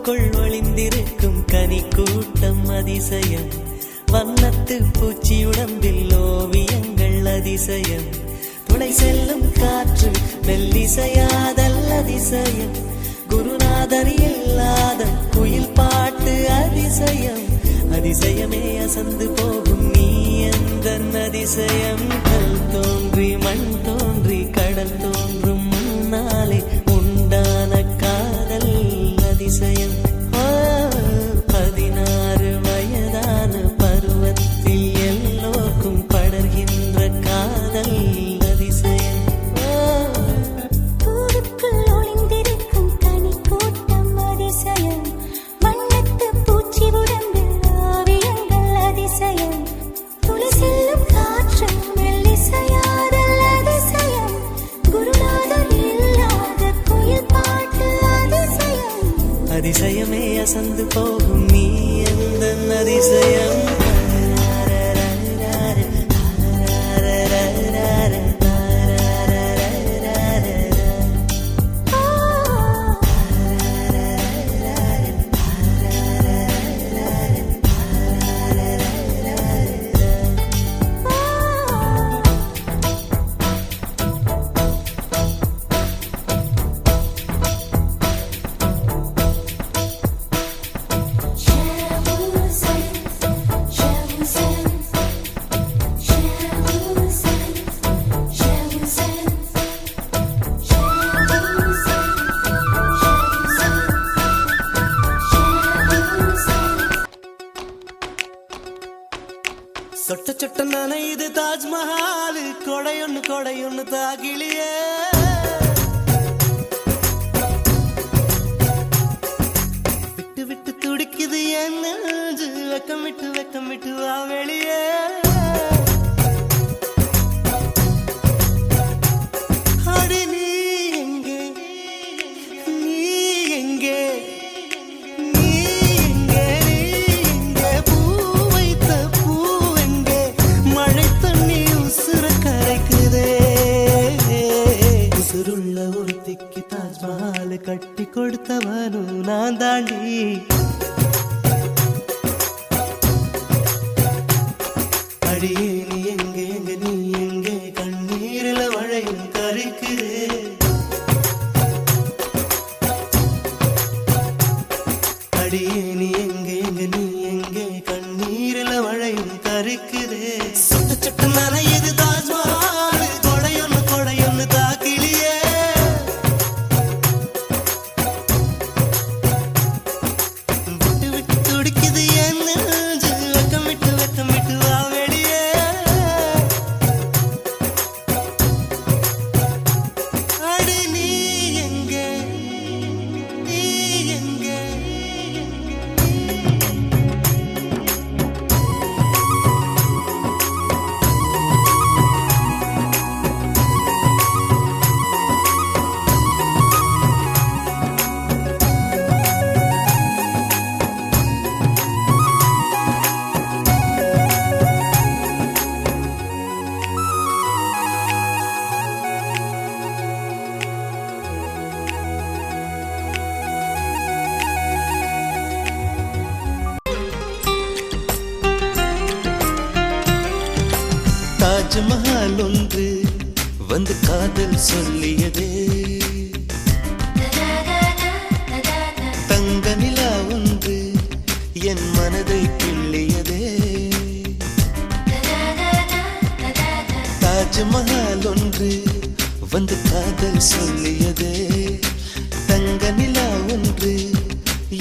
காட்டுக்குள் ஒளிந்திருக்கும் கனி கூட்டம் அதிசயம். வண்ணத்து பூச்சி உடம்பில் ஓவியங்கள் அதிசயம். துளை செல்லும் காற்று மெல்லிசையாதல் அதிசயம். குருநாதர் இல்லாத குயில் பாட்டு அதிசயம். அதிசயமே அசந்து போகும் நீ எந்த அதிசயம். கல் தோன்றி மண் தோன்றி கடல் தோன்றும் முன்னாலே உண்டான காதல் அதிசயம். 16 வயதான பருவத்தில் எல்லோருக்கும் படர்கின்ற காதல் அதிசயம். பூவுக்குள் ஒளிந்திருக்கும் கனி கூட்டம் அதிசயம். வண்ணத்து பூச்சி உடம்பில் ஓவியங்கள் அதிசயம். துளி செல்லும் காற்று மெல்லிசையாதல் அதிசயம். குருநாதர் இல்லாத குயில் பாட்டு அதிசயம். அதிசயமே அசந்து போகும் நீ எந்த அதிசயம். சொட்ட சொட்ட நனையுது தாஜ்மஹால். கொடையொன்னு தாகிலியே. விட்டு விட்டு துடிக்குது என் நெஞ்சு. வெக்கம் விட்டு வா வெளியே. அடி நீ எங்கே நீ எங்கே நீ எங்கே நீ எங்கே பூ வைத்த பூ எங்கே. மழை தண்ணி உசுர கரைக்குதே. உசுருள்ள ஒருத்திக்கு தாஜ்மஹால் கட்டி கொடுத்தவனும் நான் தாண்டி. அடியே நீ எங்கே எங்க நீ எங்கே கண்ணீரில மழையும் கரைக்குதே. அடியே நீ எங்கே எங்க நீ எங்கே கண்ணீரில மழையும் கரைக்குதே. சொட்ட சொட்ட நனையுது தாஜ்மஹால். கொடையொன்னு தாக்கிலியே. விட்டு விட்டு துடிக்குது என் நெஞ்சு. வெக்கம் விட்டு வா வெளியே. அடி நீ எங்கே நீ எங்கே. தாஜ்மஹால் ஒன்று வந்து காதல் சொல்லியதே. தங்க நிலா ஒன்று என் மனதை கிள்ளியதே. தாஜ்மஹால் ஒன்று வந்து காதல் சொல்லியதே. தங்க நிலா ஒன்று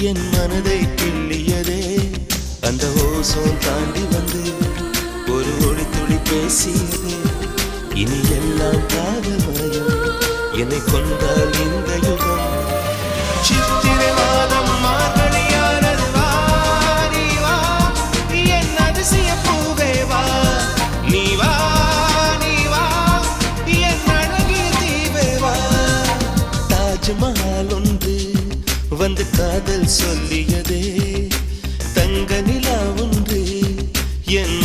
என் மனதை கிள்ளியதே. அந்த ஓசோன் தாண்டி வந்து ஒரு ஒளி துளி பேசியது. இனி எல்லாம் காதல் மயம். என்னை கொண்டால் இந்த யுகம். சித்திரை மாதம் மார்கழியானது. வா நீ வா என் அதிசய பூவே வா. நீ வா என் அழகிய தீவே வா. தாஜ்மஹால் ஒன்று வந்து காதல் சொல்லியதே. தங்க நிலா ஒன்று என்